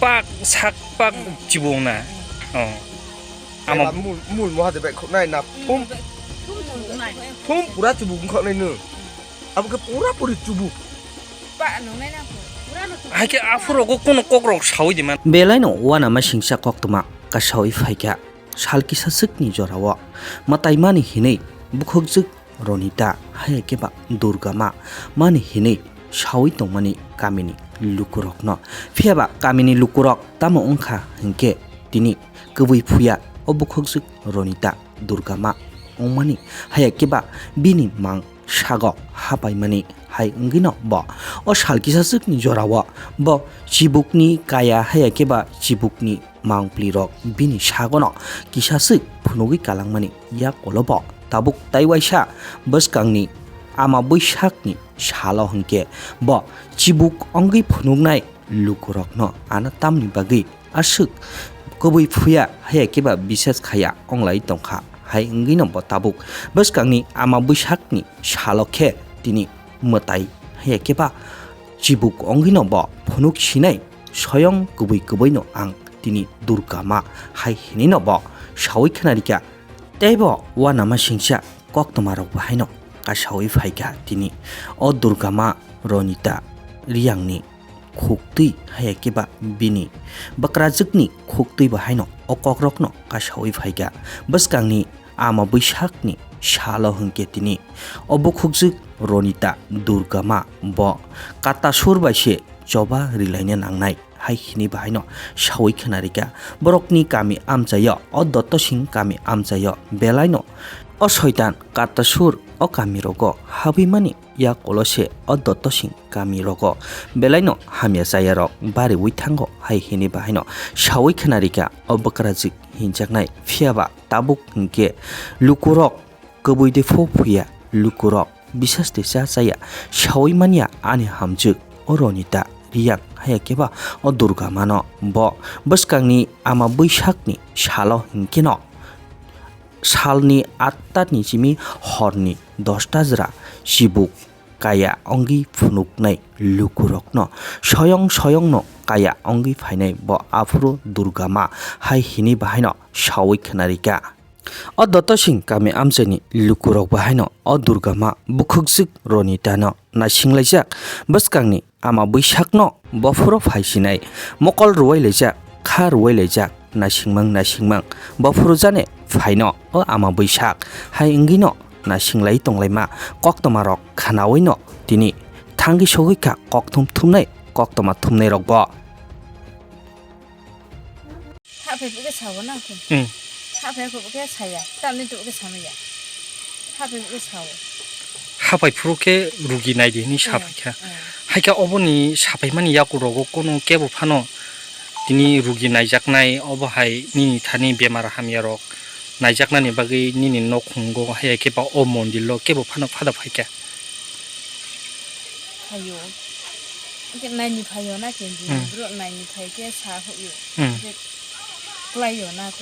빡 삭빡 지붕나 아마 물 뭐하대 배 코나이 나품 뿌라 주부 코나이는 아무 그 뿌라 뿌리 주부 하게 앞으로 꼭꼭 사오지만 Belai wana ma singsa koktuma ka sawi faika salki sasukni jorawa matai mani hinei bukhokjuk ronita hayakeba durgama mani hinei sawi tongmani kamini lukurokno phiaba kamini lukurok tamo ongkha hingke tini kubui phuya obukhokjuk ronita durgama ongmani hayakeba bini mang sago hapaimani hai ngino bo o salki sasukni jorawa bo chibukni kaya hayakeba chibukni mangplirok bini sagono kisasuk phunogi kalangmani yak olobo tabuk taiwaisa baskangni ama boisakni salo hingke bo chibuk ongi phunugnai lukurokno ana tamni bagi asuk kobui phuya hayakeba bises khaya onglai tongkha hai ngino bo tabuk baskangni ama boisakni salokhe tini matai hayakeba chibuk ongino bo phunuk sinai soyong kubui no ang tini durgama hai hinino bo sawi khanarika teibo wanama singsa koktomarok bahaino ka sawi phaika tini o durgama ronita riyangni khukti hayakeba bini bakrajukni khukti bahaino o kokrokno ka sawi phaika baskangni ama boisakni salo hingke tini obukhukjuk ronita durgama bo kata surbaise joba rilaina nangnai hai hini bahaino sawi khanarika borokni kami amchayo o dotto sing kami amchayo belaino o soitan kata sur o kami rogo habimani ya kolose o dotto sing kami rogo belaino hamya sayaro bari withango hai hini bahaino sawi khanarika o bakrajik hinjaknai phiaba tabuk hingke lukurok kubui de phuya lukurok bisas desa saya sawi mania ani hamjuk o ronita riyak hayakeba o durgamano bo baskangni ama boisakni salo hingkeno salni 8ta ni chimi horni 10ta jra sibuk kaya ongi phunuknai lukurokno soyong no kaya ongi phainai bo afro durgama hai hini bahaino sawi khanarika o dotto sing kami amchani lukurok bahaino o durgama bukhukjuk ronitano nasinglajak baskangni ama boisakno bofuro phaisinai mokol ruwailajak kha ruwailajak nasingmang bofuro jane phaino o ama boisak hai ngino nasinglai tonglaima koktomarok khanawino tini thangi sogika kokthum thumnai koktoma thumnai rokbo hape buke sawo na ko hape ko buke saya tamni tu buke samaya hape buke sawo 하바이 프로케 루기 나이디니 샤파이카 하이카 어버니 샤파이만이 야구로고 꼬노 깨부 파노 디니 루기 나이작나이 어버하이 니니 타니 베마라 하미야록 나이작나니 바기 니니 노콩고 하이케 바 오몬딜로 깨부 파노 파다 파이카 파요 이게 나니 파요 나 겐지 브로 나니 파이케 사호요 이제 클라이요 나고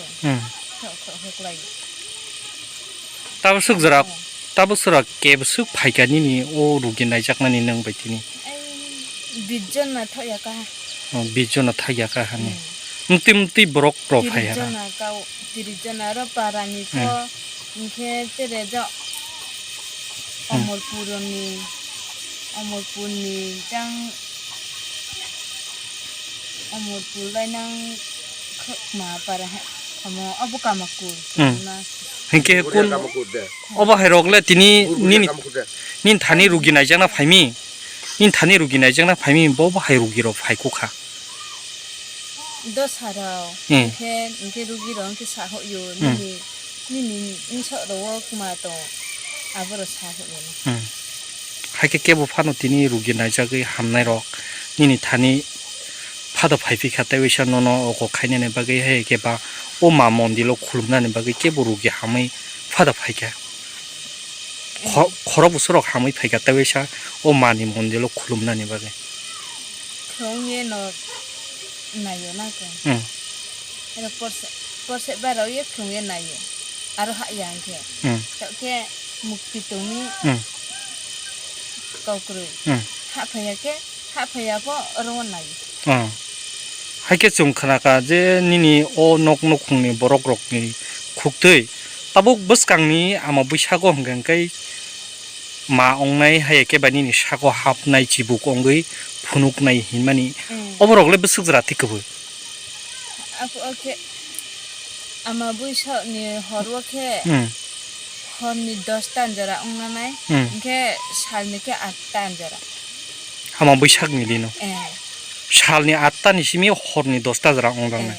클라이 따브슥 저라 따브스라 깨브슥 파이카니니 오 루기 나이작나니 능 바이티니 비전나 터야까 비전나 타야까 하니 뭉띠 브록 프로파이야 비전나 가오 디리전나로 파라니코 인케 테레저 어몰푸니 짱 어몰푸라이낭 마 파라 어모 아부카마쿠 나 hingke kun oba hairokle tini nin thani rugi naijangna phaimi nin thani rugi naijangna phaimi bo hai rugi ro phaiko kha do sarao ke rugi ro ke sa ho yo ni so ro kuma to abro sa ho yo haike kebo phano tini rugi naijagi hamnai rok nini thani phada phaipi khata wisa nono oko khaine ne bagi he ke ba o ma mondilo khulumna ne bagi ke burugi hamai phada phaika khorob surok hamai phaika ta wisa o mani mondilo khulumna ne bagi khongye no nayo na ko era porse baro ye khongye nayo aro ha yang ke mukti tumi kau kru ha phaya po ron nayo 하이게 좀 크나가 제 니니 오 녹녹콩니 버럭럭니 국들 따복 버스강니 아마 부샤고 한강가이 마 옹나이 하이게 바니니 샤고 합나이 지북 옹의 푸눅나이 hinmani 어버럭레 버스그라 티크부 aku oke ama buisho ni horwo ke horni 10 anjara ongnanai ke salni ke 8 anjara 아마 부샥니 리노 eh 살니 아따니 시미 horni 10타즈라 옹당네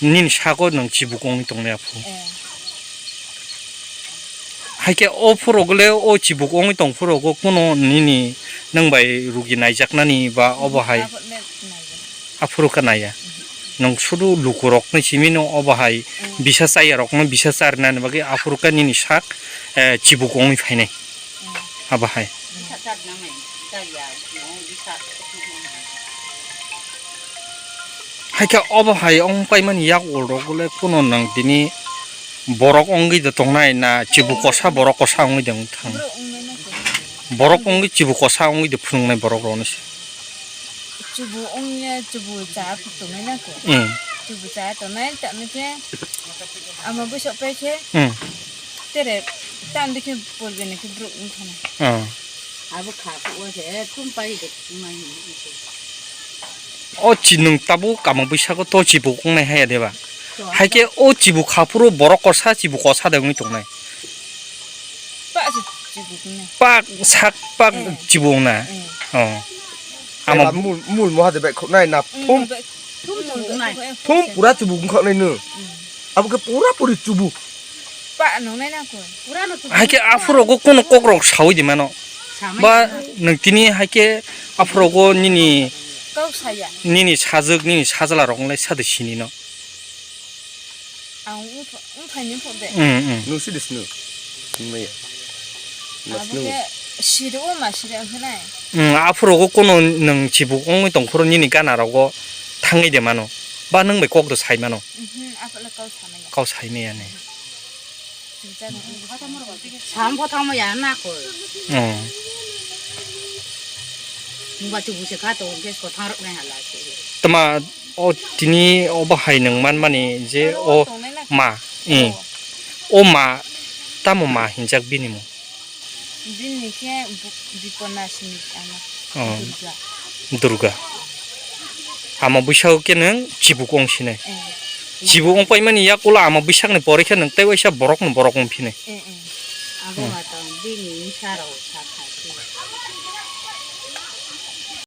닌 샤고 능 지북 옹이 동네 아프 하이게 오프로글레 오 지북 옹이 동프로고 꾸노 니니 능바이 루기 나이작나니 바 어버하이 앞으로 가나야 능 수루 루고럭네 지미노 어버하이 비샤사이럭네 비샤사르나는 바게 앞으로 가니니 샥 지북 옹이 파이네 아바하이 하이게 어버하이 옹파이만 약 오로글레 꾸노 능 디니 borok onggi de tongnai na chibu kosa borok kosa onggi deng thang borok onggi chibu kosa onggi de phungnai borok ron se chubu ongnya chubu cha phutu nai na ko chubu cha to nai ta ne ke ama bu sok pe ke tere tan de ke polbe ne ke bro ung thana abu kha ko je tum pai de mai 어 지능 따부 까먹 비사고 또 지부 공내 해야 돼봐 하게 오 지부 카프로 borok kosa 지부 kosa 되는 동네 pa chubu ne 빡삭빡 지부나 ama 아마 mul mo hade be khok nai nap thum thum pura chubu khok nai nu abu ke pura puri chubu pa no nai na ko 하게 앞으로고 কোনো 꼭록 사오지만어 바 능티니 하게 앞으로고 니니 kau saya 니니 사적 니니 사절라롱래 사드시니너 ang phai ni phode nu si dis nu me mas nu abu ke siru ma siru khana 앞으로고 कोनो 능 지부 옹의 동프로 니니 까나라고 탕이 되만어 바 능배 꼭도 사이만어 aku la kau sana ya 가우 사이메야네 진짜 sam pho thang ma ya na ko ngwa chu bu se kha to ke ko thang ro na hala che tama 어 디니 오버하이 능만 마니 이제 오마 오마 따모마 힌작 비니모 bin ni ke biponasini ana 두르가 아마 부샤오께는 지부공시네 지부공 빠이만이 약골라 아마 부샥네 버리켜는 때외샤 버럭는 버럭공 피네 ago ma ta bi ni sa ro sa kha